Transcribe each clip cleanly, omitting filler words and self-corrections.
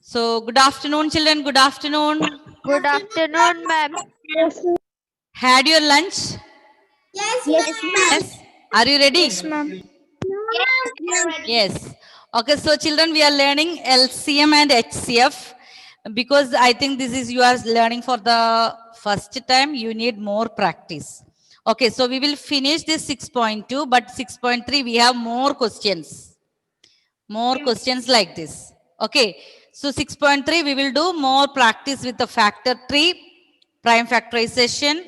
So, good afternoon, children. Good afternoon. Good afternoon, ma'am. Yes, ma'am. Had your lunch? Yes, Yes. Are you ready? yes, ma'am. Yes. Okay, so children, we are learning LCM and HCF because I think this is you are learning for the first time. You need more practice. Okay, so we will finish this 6.2, but 6.3 we have more questions. More questions like this. Okay, so 6.3 we will do more practice with the factor tree, prime factorization.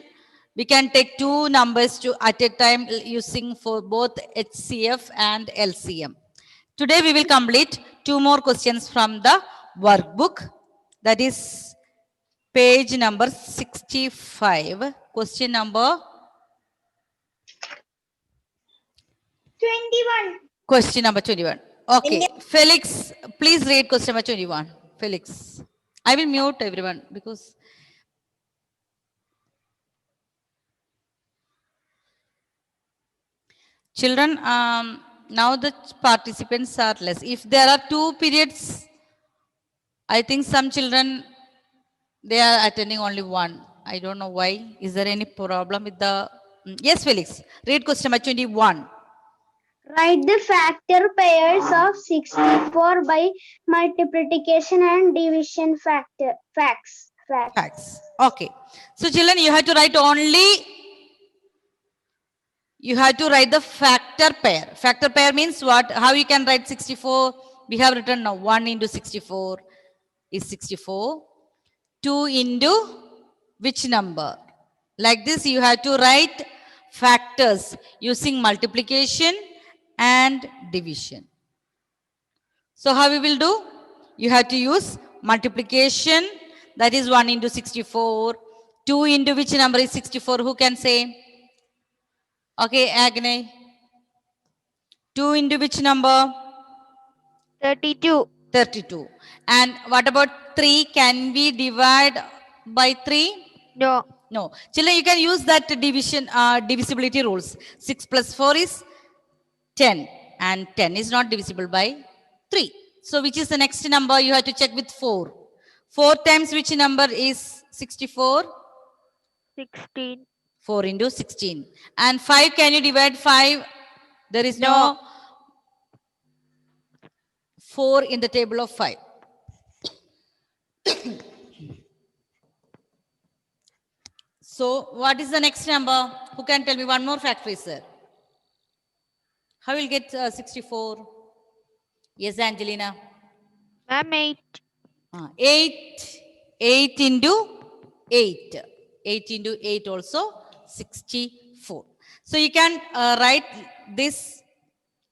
We can take two numbers at a time using for both HCF and LCM. Today we will complete two more questions from the workbook. That is page number 65. Question number 21. Question number 21. Okay. Felix, please read question number 21. Felix. I will mute everyone because children, now the participants are less. If there are two periods, I think some children, they are attending only one. I don't know why. Is there any problem with the... Yes, Felix. Read question number 21. Write the factor pairs of 64 by multiplication and division facts. Facts. Okay. So children, you have to write only... You have to write the factor pair. Factor pair means what? How you can write 64? We have written now 1 into 64 is 64. 2 into which number? Like this, you have to write factors using multiplication and division. So how we will do? You have to use multiplication, that is 1 into 64. 2 into which number is 64? Who can say? Okay, Agni. 2 into which number? 32. 32. And what about 3? Can we divide by 3? No. No. Children, you can use that division, divisibility rules. 6 plus 4 is 10. And 10 is not divisible by 3. So which is the next number? You have to check with 4. 4 times which number is 64? 16. 4 into 16. And 5, can you divide 5? There is no 4 in the table of 5. So what is the next number? Who can tell me? One more factor is there. How will get 64? Yes, Angelina. Ma'am, 8. 8. 8 into 8. 8 into 8 also 64. So you can write this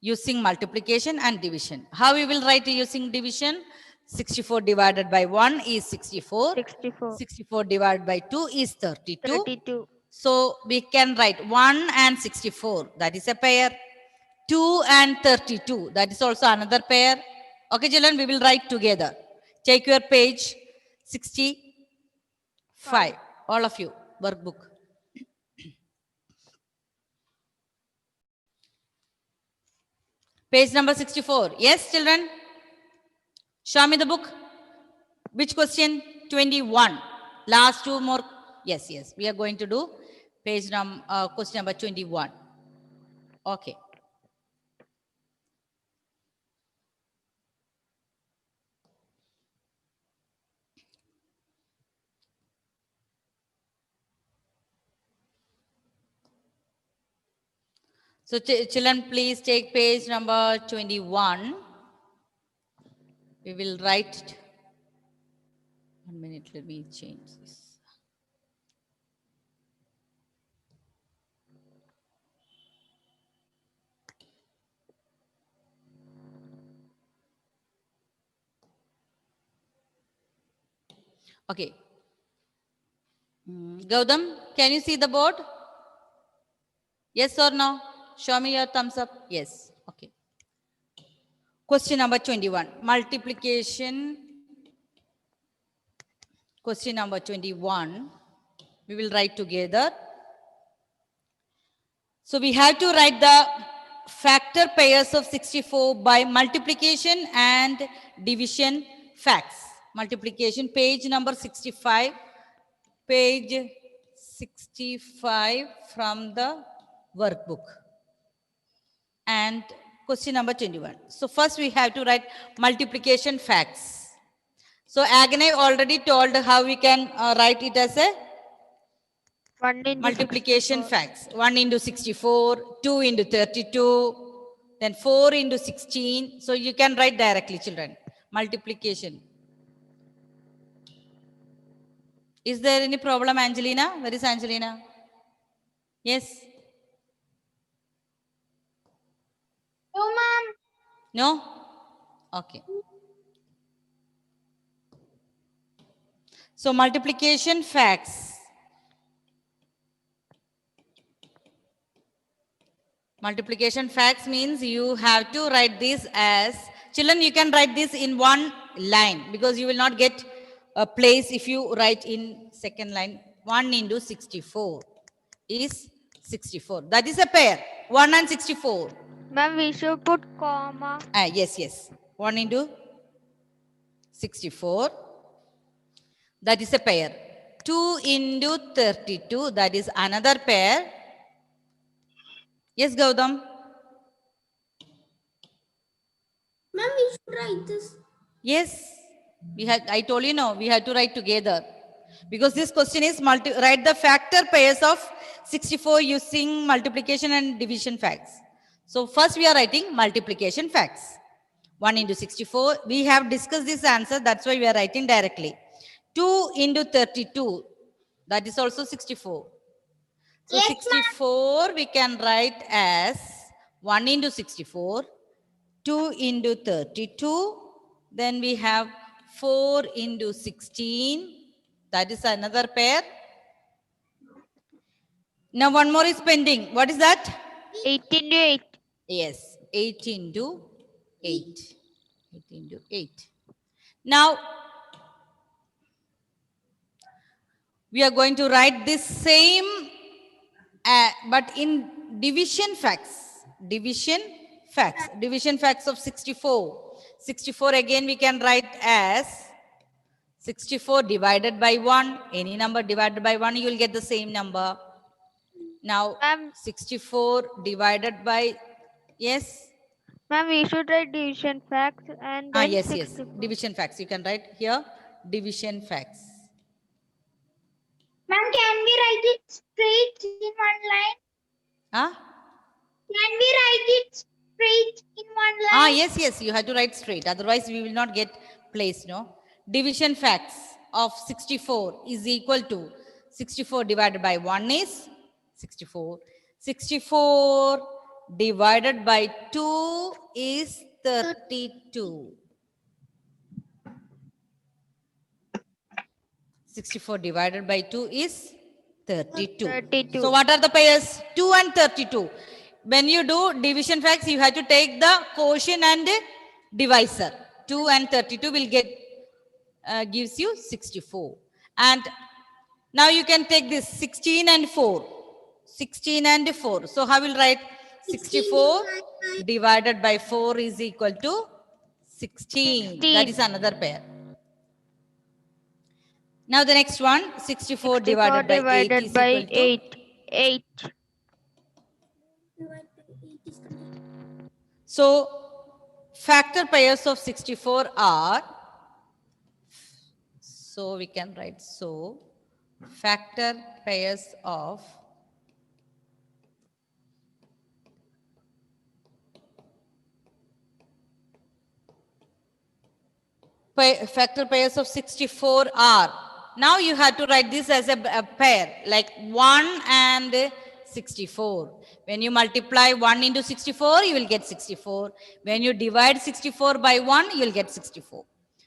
using multiplication and division. How we will write using division? 64 divided by 1 is 64. 64. 64 divided by 2 is 32. 32. So we can write 1 and 64. That is a pair. 2 and 32. That is also another pair. Okay, children, we will write together. Take your page 65. All of you, workbook. Page number 64. Yes, children? Show me the book. Which question? 21. Last two more. Yes, yes. We are going to do page question number 21. Okay. So children, please take page number 21. We will write. 1 minute, let me change this. Okay. Gautam, can you see the board? Yes or no? Show me your thumbs up. Yes. Okay. Question number 21. Multiplication. Question number 21. We will write together. So we have to write the factor pairs of 64 by multiplication and division facts. Multiplication, page number 65. Page 65 from the workbook. And question number 21. So first we have to write multiplication facts. So Agni already told how we can write it as a 1 into multiplication 64. facts. 1 into 64, 2 into 32, then 4 into 16. So you can write directly, children. Multiplication. Is there any problem, Angelina? Where is Angelina? Yes? No, ma'am. No? Okay. So multiplication facts. Multiplication facts means you have to write this as, children, you can write this in one line because you will not get a place if you write in second line. 1 into 64 is 64. That is a pair. 1 and 64. Ma'am, we should put comma. Yes, yes. 1 into 64. That is a pair. 2 into 32. That is another pair. Yes, Gautam. Ma'am, we should write this. Yes. I told you no, we had to write together. Because this question is write the factor pairs of 64 using multiplication and division facts. So first we are writing multiplication facts. 1 into 64. We have discussed this answer. That's why we are writing directly. 2 into 32. That is also 64. So Yes, 64 we can write as 1 into 64. 2 into 32. Then we have 4 into 16. That is another pair. Now one more is pending. What is that? 8 into 8. Yes, 8 into 8. 8 into 8. Now, we are going to write this same, but in division facts. Division facts. Division facts of 64. 64 again we can write as 64 divided by 1. Any number divided by 1, you will get the same number. Now, Ma'am, 64 divided by, yes? ma'am, we should write division facts and then Yes, 64. yes. Division facts. You can write here, division facts. Ma'am, can we write it straight in one line? Huh? Can we write it straight in one line? Yes, yes. You have to write straight. Otherwise, we will not get place, no? Division facts of 64 is equal to 64 divided by 1 is 64. 64 divided by 2 is 32. 64 divided by 2 is 32. 32. So what are the pairs? 2 and 32. When you do division facts, you have to take the quotient and divisor. 2 and 32 will get gives you 64. And now you can take this 16 and 4. 16 and 4. So how will write 64 divided by 4 is equal to 16. That is another pair. Now the next one, 64 divided by 8 is by equal to 8. 8. So, factor pairs of 64 are, so we can write, so, factor pairs of factor pairs of 64 are, now you have to write this as a pair, like 1 and 64. When you multiply 1 into 64, you will get 64. When you divide 64 by 1, you will get 64.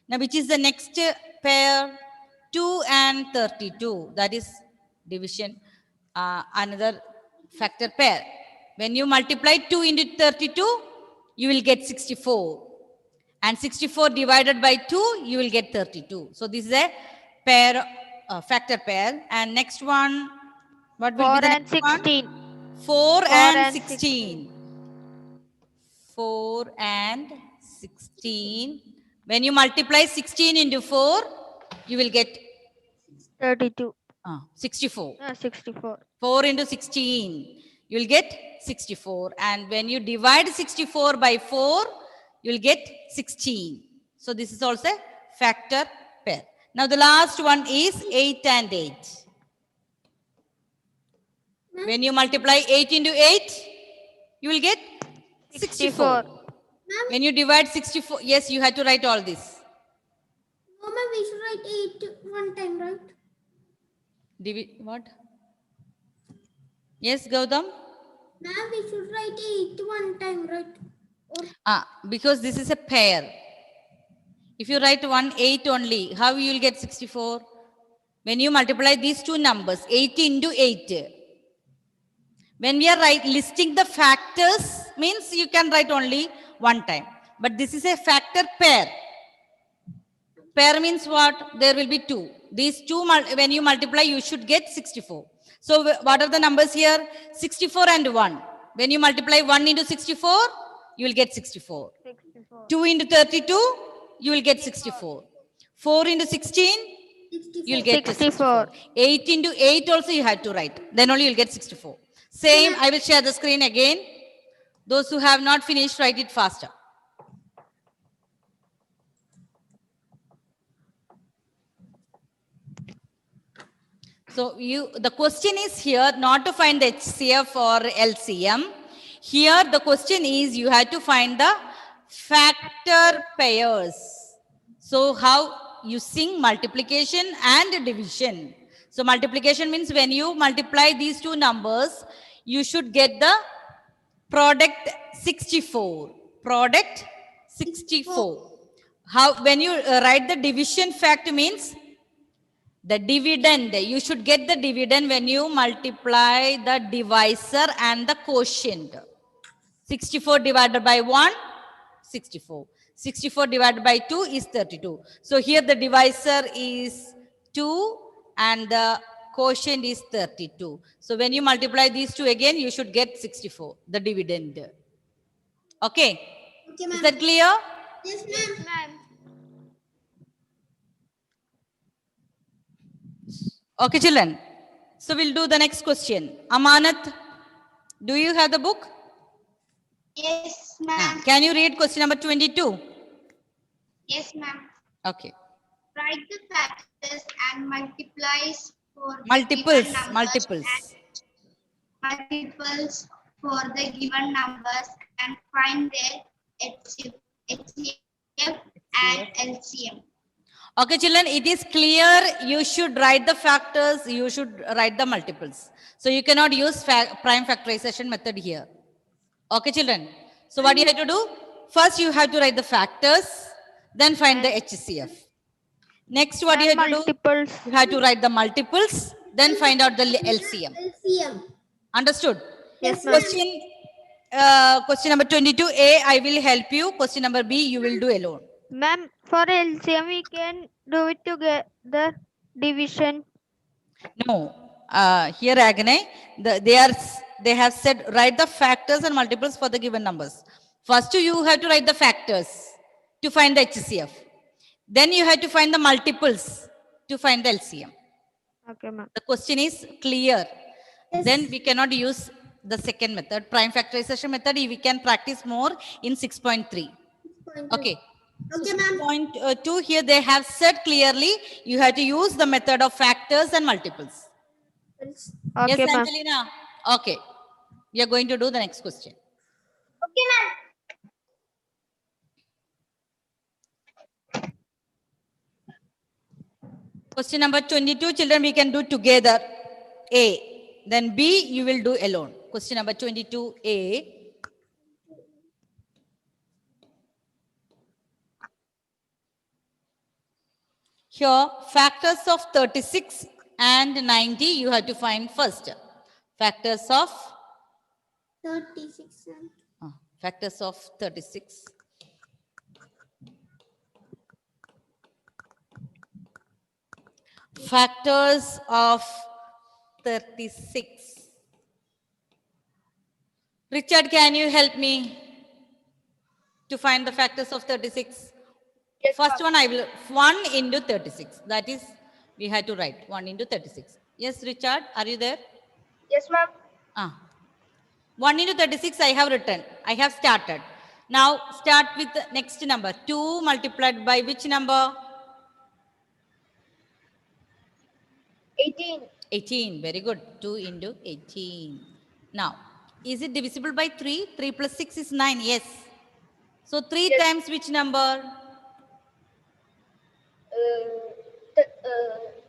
Now, which is the next pair? 2 and 32. That is division, another factor pair. When you multiply 2 into 32, you will get 64. And 64 divided by 2, you will get 32. So, this is a pair, factor pair. And next one, what will 4 be the and next one? 16. 4 and 16. 4 and 16. When you multiply 16 into 4, you will get 32. 64. 64. 4 into 16, you will get 64. And when you divide 64 by 4, you will get 16. So this is also a factor pair. Now the last one is 8 and 8. When you multiply 8 into 8, you will get 64. When you divide 64, yes, you had to write all this. No, ma'am, we should write 8 one time, right? What? Yes, Gautam? Ma'am, we should write 8 one time, right? Or Because this is a pair. If you write 1, 8 only, how you will get 64? When you multiply these two numbers, 8 into 8. When we are listing the factors, means you can write only one time. But this is a factor pair. Pair means what? There will be 2. These two, when you multiply, you should get 64. So what are the numbers here? 64 and 1. When you multiply 1 into 64, you will get 64. 2 into 32, you will get 64. 4 into 16, you will get 64. 8 into 8 also you have to write. Then only you will get 64. Same, I will share the screen again. Those who have not finished, write it faster. So the question is here not to find the HCF or LCM. Here the question is you have to find the factor pairs. So how using multiplication and division. So multiplication means when you multiply these two numbers, you should get the product 64. Product 64. How when you write the division fact means the dividend, you should get the dividend when you multiply the divisor and the quotient. 64 divided by 1, 64. 64 divided by 2 is 32. So here the divisor is 2 and the quotient is 32. So when you multiply these two again, you should get 64, the dividend. Okay? Is that clear? yes, ma'am. Okay, children. So we'll do the next question. Amanat, do you have the book? Yes, ma'am. Can you read question number 22? Yes, ma'am. Okay. Write the factors and multiplies for the Multiples, given numbers multiples. and multiples for the given numbers and find their HCF and LCM. Okay, children, it is clear you should write the factors, you should write the multiples. So you cannot use prime factorization method here. Okay, children. So what you have to do? First, you have to write the factors, then find the HCF. Next, what you have to do? You have to write the multiples, then find out the LCM. Understood? Yes, ma'am. Question number 22A, I will help you. Question number B, you will do alone. Ma'am, for LCM, we can do it together. Division. No, here Agne, they have said write the factors and multiples for the given numbers. First, you have to write the factors to find the HCF. Then you have to find the multiples to find the LCM. Okay, ma'am. The question is clear. Yes. Then we cannot use the second method, prime factorization method. We can practice more in 6.3. Okay. Okay, ma'am. 6.2 here they have said clearly you have to use the method of factors and multiples. Okay, Yes, ma'am. Angelina. Okay. We are going to do the next question. Okay, ma'am. Question number 22, children, we can do together. A. Then B, you will do alone. Question number 22A. Here, factors of 36 and 90, you have to find first. Factors of 36. factors of 36. Factors of 36. Richard, can you help me? to find the factors of 36? Yes, First one I will 1 into 36. That is, we had to write 1 into 36. Yes, Richard, are you there? Yes, ma'am. 1 into 36 I have written. I have started. Now start with the next number. 2 multiplied by which number? 18. 18. Very good. 2 into 18. Now, is it divisible by 3? 3 plus 6 is 9. Yes. So 3 Yes. times which number?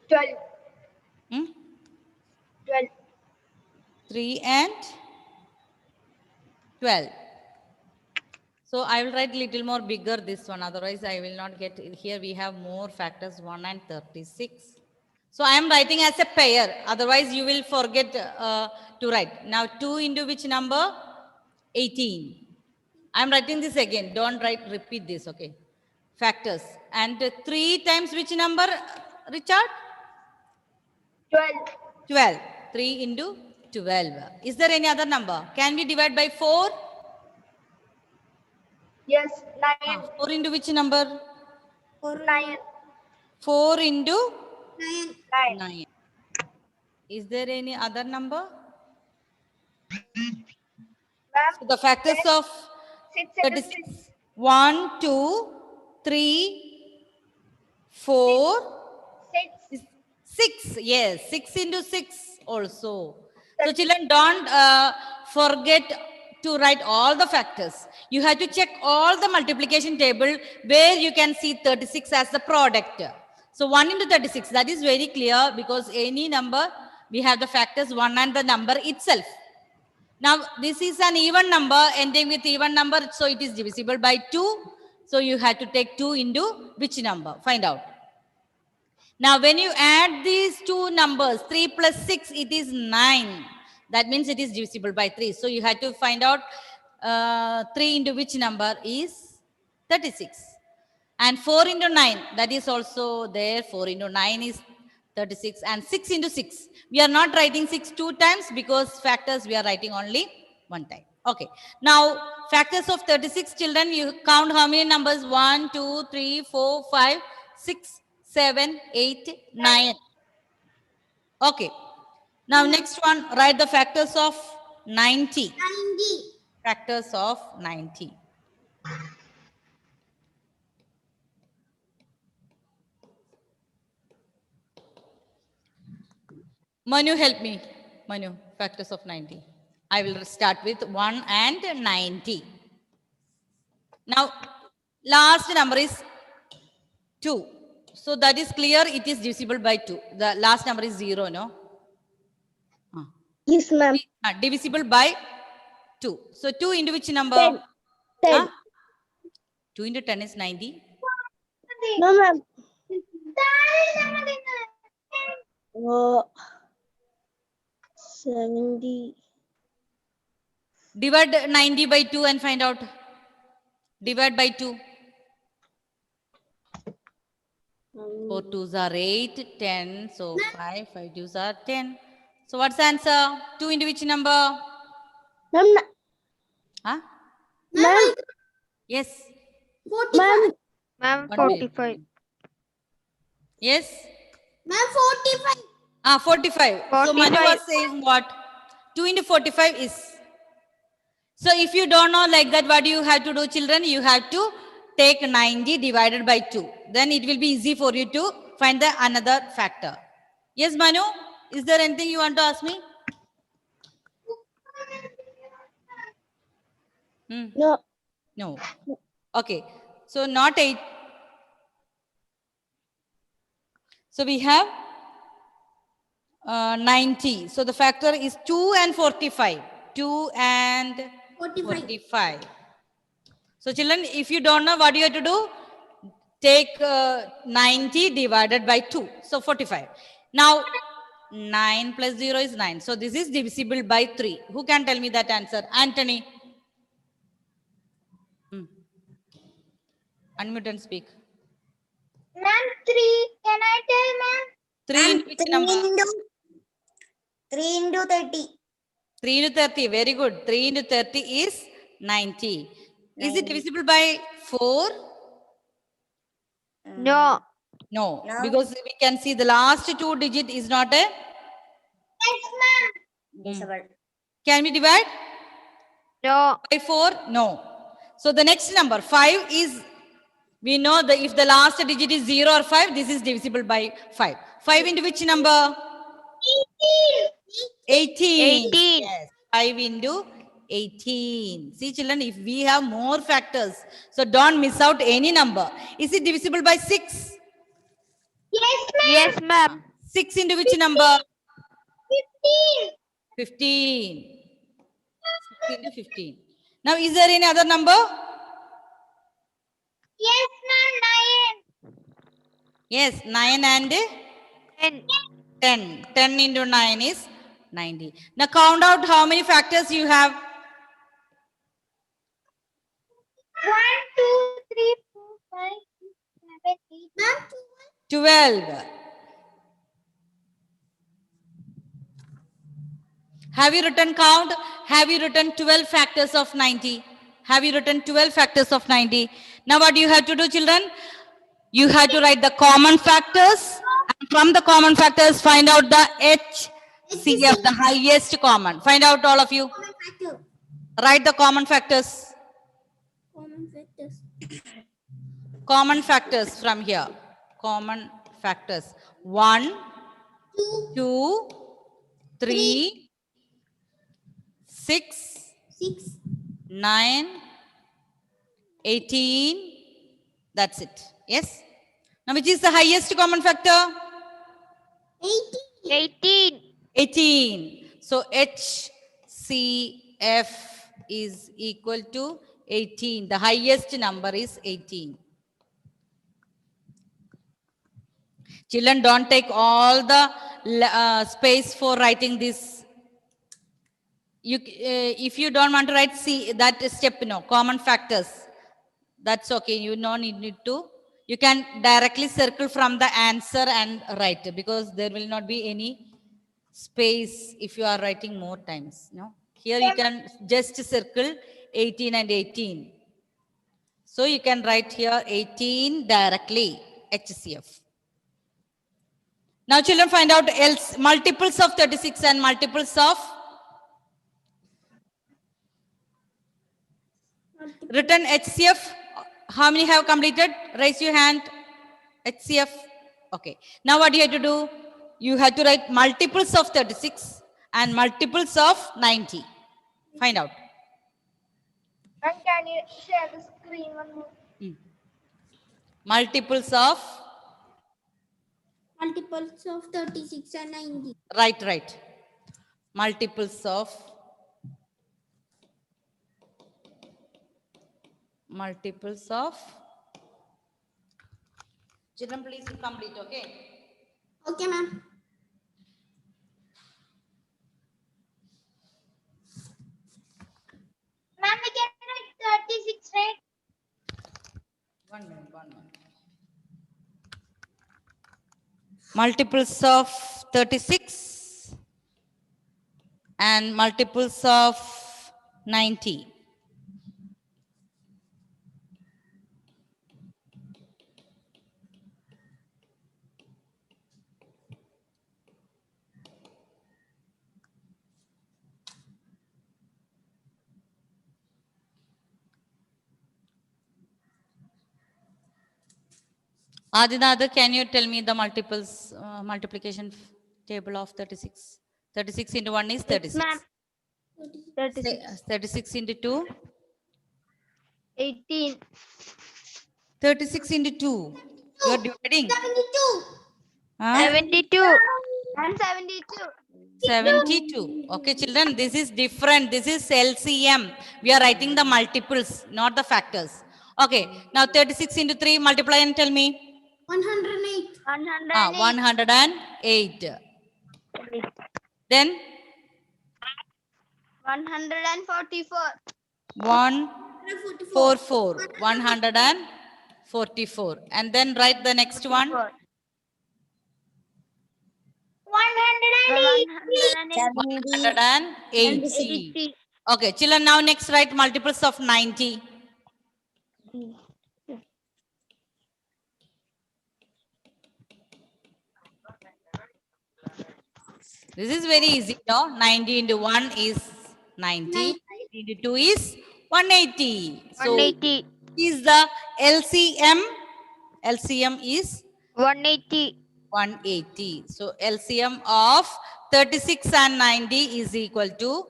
12. Hmm? 12. 3 and 12. So I will write little more bigger this one. Otherwise, I will not get it. Here we have more factors 1 and 36. So I am writing as a pair. Otherwise, you will forget to write. Now 2 into which number? 18. I am writing this again. Don't repeat this. Okay. Factors. And 3 times which number, Richard? 12. 12. 3 into 12. Is there any other number? Can we divide by 4? Yes, 9. 4 into which number? 9. 4 into 9. 9. 9. Is there any other number? Ma'am, So the factors of 6 into 36. 6. 1, 2, 3, 4, 6. 6. Yes, 6 into 6 also. So children, don't forget to write all the factors. You have to check all the multiplication table where you can see 36 as the product. So 1 into 36, that is very clear because any number, we have the factors 1 and the number itself. Now, this is an even number ending with even number, so it is divisible by 2. So you have to take 2 into which number? Find out. Now, when you add these two numbers, 3 plus 6, it is 9. That means it is divisible by 3. So you have to find out 3 into which number is 36. And 4 into 9, that is also there. 4 into 9 is 36. And 6 into 6. We are not writing 6 2 times because factors we are writing only 1 time. Okay. Now, factors of 36, children, you count how many numbers? 1, 2, 3, 4, 5, 6, 7, 8, 9. Okay. Now, next one, write the factors of 90. 90. Factors of 90. Manu, help me. Manu, factors of 90. I will start with 1 and 90. Now, last number is 2. So that is clear, it is divisible by 2. The last number is 0, no? Yes, ma'am. Divisible by 2. So 2 into which number? 10. 10. 2 into 10 is 90. No, ma'am. 70. Divide 90 by 2 and find out. Divide by 2. 4 2s are 8, 10. So 5, 5 2s are 10. So what's the answer? 2 into which number? Ma'am. Huh? Ma'am. Yes. 45. Ma'am, 45. Yes. Ma'am, 45. 45. So Manu 45. was saying what? 2 into 45 is. So if you don't know like that, what you have to do, children? You have to take 90 divided by 2. Then it will be easy for you to find the another factor. Yes, Manu? Is there anything you want to ask me? No. No. Okay. So not 8. So we have 90. So the factor is 2 and 45. 2 and 45. So children, if you don't know what you have to do, take 90 divided by 2. So 45. Now 9 plus 0 is 9. So this is divisible by 3. Who can tell me that answer? Anthony. Unmute and speak. Ma'am, 3. Can I tell, ma'am? 3 into which number? 3 into 30. 3 into 30. Very good. 3 into 30 is 90. Is it divisible by 4? No. No, No. because we can see the last 2 digit is not a. Yes, ma'am. Divisible. Can we divide No. by 4? No. So the next number 5 is, we know that if the last digit is 0 or 5, this is divisible by 5. 5 into which number? 18. 18. Yes, 5 into 18. See children, if we have more factors, so don't miss out any number. Is it divisible by 6? Yes, ma'am. Yes, ma'am. 6 into which number? 15. 15. 6 into 15. Now, is there any other number? Yes, ma'am. 9. Yes, 9 and 10. 10. 10 into 9 is 90. Now, count out how many factors you have. 1, 2, 3, 4, 5, 6, 7, 8. Ma'am, 12. Have you written count? Have you written 12 factors of 90? Have you written 12 factors of 90? Now what you have to do, children? You have to write the common factors. And from the common factors, find out the HCF, the highest common. Find out, all of you. common factor. Write the common factors. Common factors. Common factors from here. Common factors. 1, 2, 2, 3, 6, 6, 9, 18. That's it. Yes. Now, which is the highest common factor? 18. 18. 18. So, HCF is equal to 18. The highest number is 18. Children, don't take all the space for writing this. If you don't want to write that step, common factors, that's okay. You don't need to. You can directly circle from the answer and write, because there will not be any space if you are writing more times. No, here you can just circle 18 and 18. So you can write here 18 directly, HCF. Now children, find out else multiples of 36 and multiples of written HCF. How many have completed? Raise your hand. HCF. Okay. Now what you have to do? You have to write multiples of 36 and multiples of 90. Find out. And can you share the screen one more? Multiples of, Multiples of 36 and 90. right. Multiples of children, please complete. Okay. Okay, ma'am. Ma'am, we can write 36, right? 1 minute. Multiples of 36 and multiples of 90. Adinada, can you tell me the multiples, multiplication table of 36? 36 into 1 is 36. Ma'am. 36. 36 into 2? 18. 36 into 2. You are dividing? 72. Huh? 72. And 72. 72. Okay, children, this is different. This is LCM. We are writing the multiples, not the factors. Okay, now 36 into 3, multiply and tell me. 108. 108. 108. Then 144. 144. 144. And then write the next one. 180. 180. Okay, children, now next write multiples of 90. This is very easy, no? 90 into 1 is 90. 90 into 2 is 180. So, 180. is the LCM? LCM is 180. 180. So, LCM of 36 and 90 is equal to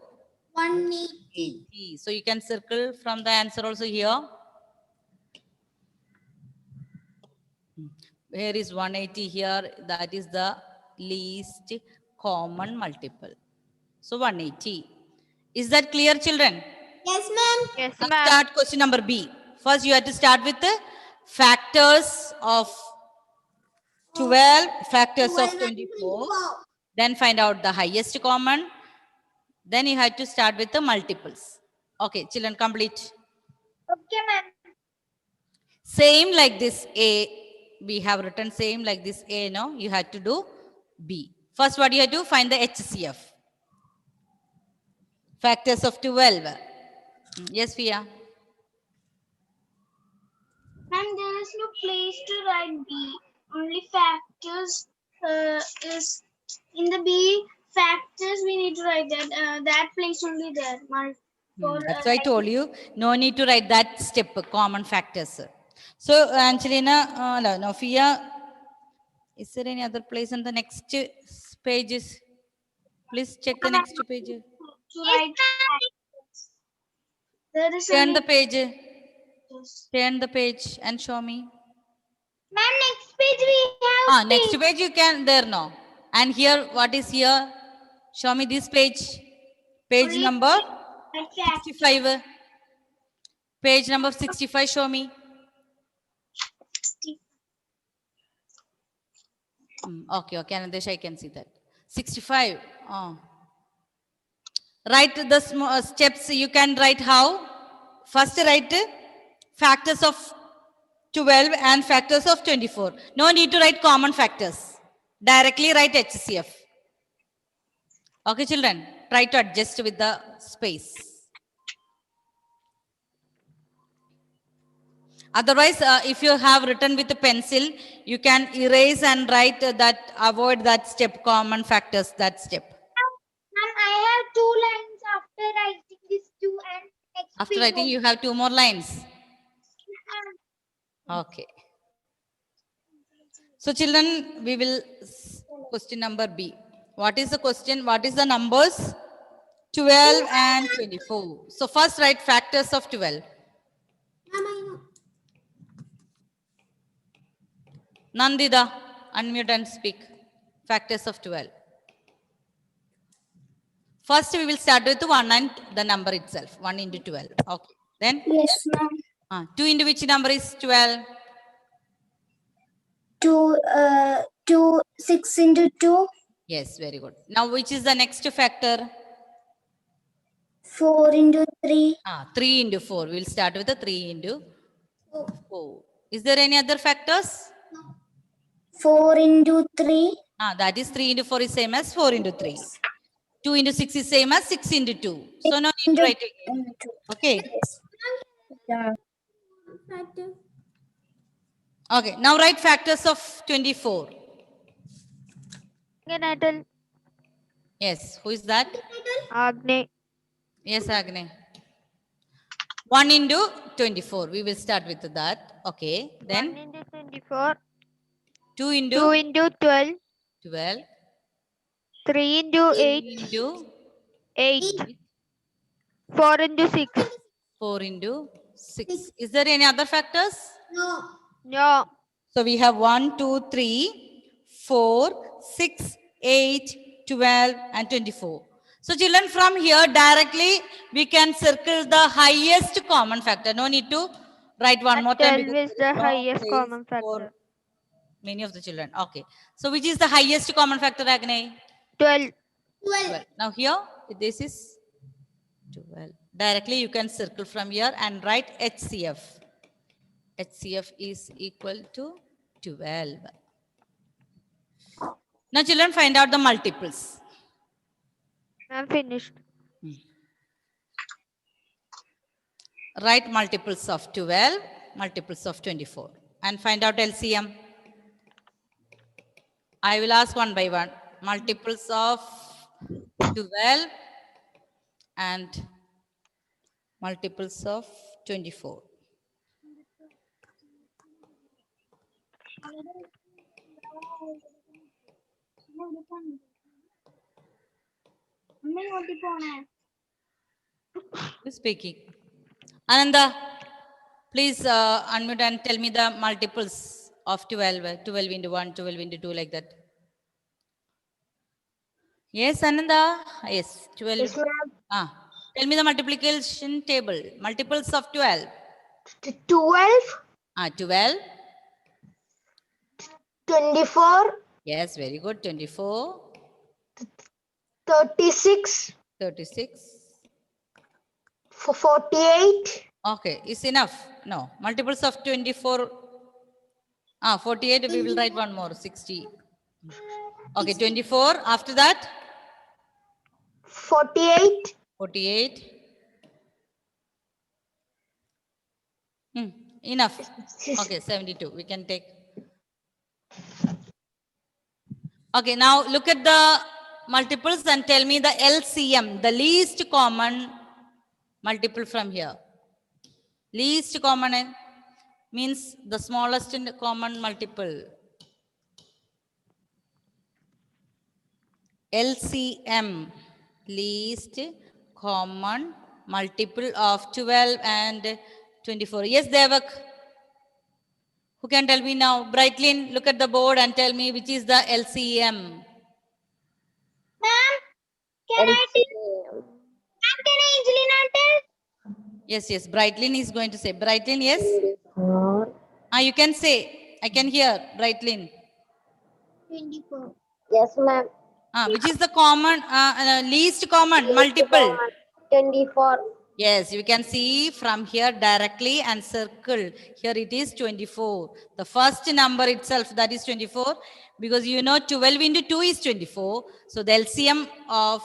180. 80. So, you can circle from the answer also here. Where is 180 here? That is the least common multiple. So 180. Is that clear, children? Yes, ma'am. Yes, Now ma'am. start question number B. First, you have to start with the factors of 12, factors of 24. Then find out the highest common. Then you have to start with the multiples. Okay, children, complete. Okay, ma'am. Same like this A. We have written same like this A, no? You have to do B. First, what you have to find the HCF. Factors of 12. Yes, Fia. Ma'am, there is no place to write B. Only factors is in the B factors. We need to write that place only there. That's why I told you, no need to write that step, common factors. So, Angelina, no, Fia, is there any other place on the next pages? Please check the next page. To write factors. There is Turn the page. Turn the page and show me. Ma'am, next page we have. Next page you can, there no. And here, what is here? Show me this page. Page number 65. Page number 65, show me. Okay, Anadesh, I can see that. 65. Write the steps. You can write how? First, write factors of 12 and factors of 24. No need to write common factors. Directly write HCF. Okay, children. Try to adjust with the space. Otherwise, if you have written with a pencil, you can erase and write that, avoid that step, common factors, that step. Ma'am, I have 2 lines after writing this 2 and next After page writing, you have 2 more lines. only. Okay. So, children, we will question number B. What is the question? What is the numbers? 12 and 24. So, first write factors of 12. Ma'am, I know. Nandida, unmute and speak. Factors of 12. First, we will start with 1 and the number itself. 1 into 12. Okay. Then? Yes, ma'am. 2 into which number is 12? 6 into 2. Yes, very good. Now, which is the next factor? 4 into 3. 3 into 4. We'll start with the 3 into 4. Is there any other factors? 4 into 3. That is 3 into 4 is same as 4 into 3. 2 into 6 is same as 6 into 2. So, no need to write again. Okay. Yeah. Okay. Now, write factors of 24. Natal. Yes. Who is that? Agne. Yes, Agne. 1 into 24. We will start with that. Okay. 1 Then into 24. 2 into 2 into 12. 12. 3 into 8. 3 into 8. 4 into 6. 4 into 6. Is there any other factors? No. No. So we have 1, 2, 3, 4, 6, 8, 12, and 24. So children, from here directly we can circle the highest common factor. No need to write one more time. 12 is the highest common factor. For many of the children. Okay. So which is the highest common factor, Agne? 12. 12. Now here, this is 12. Directly you can circle from here and write HCF. HCF is equal to 12. Now children, find out the multiples. I'm finished. Write multiples of 12. multiples of 24 and find out LCM. I will ask one by one. Multiples of 12 and multiples of 24. Who's speaking? Ananda, please unmute and tell me the multiples of 12. 12 into 1, 12 into 2, like that. Yes, Ananda. Yes, 12. Yes, ma'am. Tell me the multiplication table. Multiples of 12. 12, 12. 24, Yes, very good. 24. 36, 36. 48, Okay, is enough? No. Multiples of 24. 48. We will write one more. 60. Okay, 24. After that, 48, 48. Enough. Okay, 72. We can take. Okay, now look at the multiples and tell me the LCM, the least common multiple from here. Least common means the smallest common multiple. LCM, least common multiple of 12 and 24. Yes, Devak. Who can tell me now? Brightlin, look at the board and tell me which is the LCM. Ma'am, can I tell? Ma'am, can I Angelina tell? Yes, Brightlin is going to say. Brightlin, yes? You can say. I can hear, Brightlin. 24. yes, ma'am. Which is the common, least common multiple? 24, Yes, you can see from here directly and circle. Here it is 24. The first number itself, that is 24. Because you know 12 into 2 is 24. So the LCM of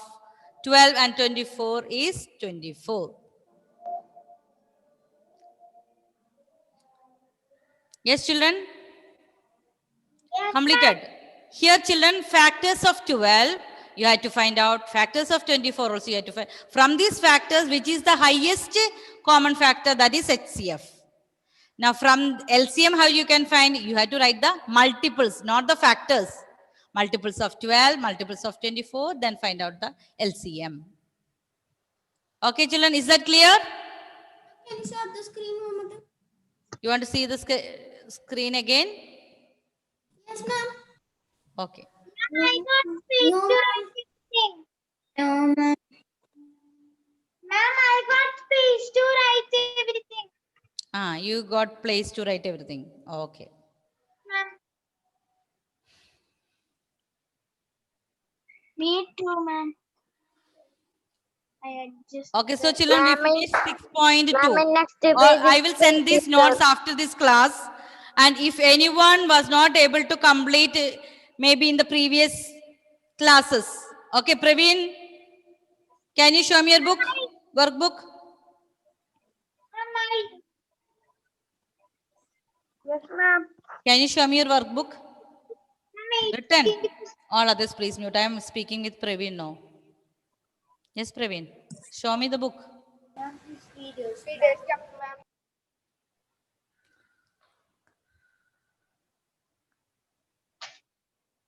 12 and 24 is 24. Yes, children? Yes, Completed. Here, children, factors of 12, you had to find out. Factors of 24 also you had to find. From these factors, which is the highest common factor, that is HCF. Now, from LCM, how you can find? You have to write the multiples, not the factors. Multiples of 12, multiples of 24, then find out the LCM. Okay, children, is that clear? Can you share the screen one more time? You want to see the screen again? Yes, ma'am. Okay. I got space to write everything. No, ma'am. Ma'am, I got space to write everything. You got place to write everything. Okay. Ma'am. Me too, ma'am. I adjust. Okay, so children, we finished 6.2. Ma'am, next Or I will send these notes after this class. And if anyone was not able to complete maybe in the previous classes. Okay, Praveen, can you show me your book, workbook? Yes, ma'am. Can you show me your workbook? Written. All others, please mute. I am speaking with Praveen now. Yes, Praveen. Show me the book.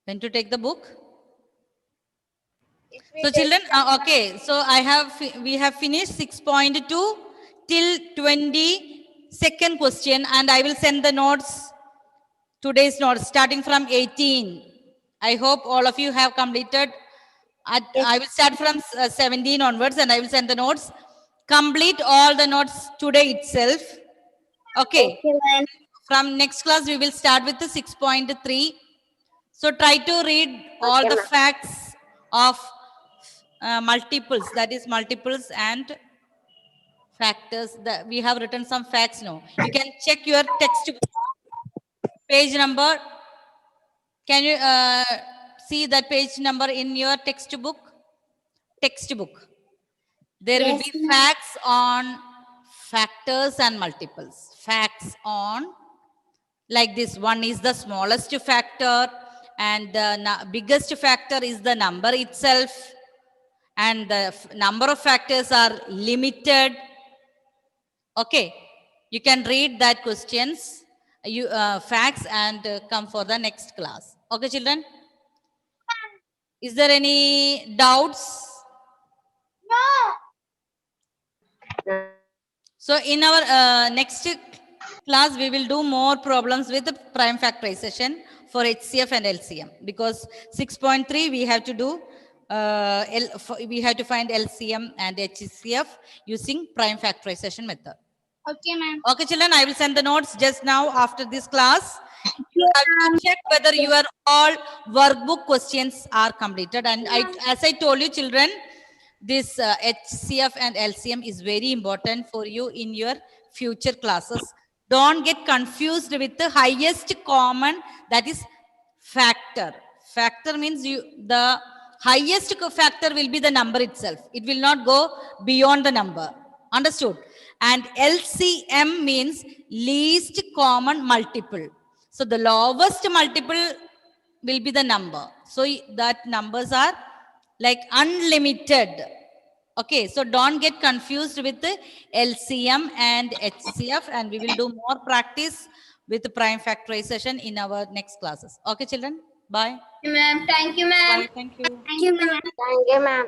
When to take the book? So children, okay. So we have finished 6.2 till 22nd question, and I will send the notes, today's notes, starting from 18. I hope all of you have completed. I will start from 17 onwards, and I will send the notes. Complete all the notes today itself. Okay. From next class, we will start with the 6.3. So try to read all the facts of multiples, that is multiples and factors. That we have written some facts now. You can check your textbook page number. Can you see that page number in your textbook? Textbook. There will be facts on factors and multiples. Facts on like this. One is the smallest factor and the biggest factor is the number itself. And the number of factors are limited. Okay, you can read that questions, facts and come for the next class. Okay, children? Is there any doubts? No. So in our next class, we will do more problems with the prime factorization for HCF and LCM, because 6.3 we have to do we have to find LCM and HCF using prime factorization method. Okay, ma'am. Okay, children, I will send the notes just now after this class. You have to check whether your all workbook questions are completed. And as I told you, children, this HCF and LCM is very important for you in your future classes. Don't get confused with the highest common, that is factor. Factor means the highest factor will be the number itself. It will not go beyond the number. Understood? And LCM means least common multiple. So the lowest multiple will be the number. So that numbers are like unlimited. Okay, so don't get confused with the LCM and HCF, and we will do more practice with the prime factorization in our next classes. Okay, children? Bye. Ma'am, thank you, ma'am. Bye. Thank you. Thank you, ma'am. Thank you, ma'am.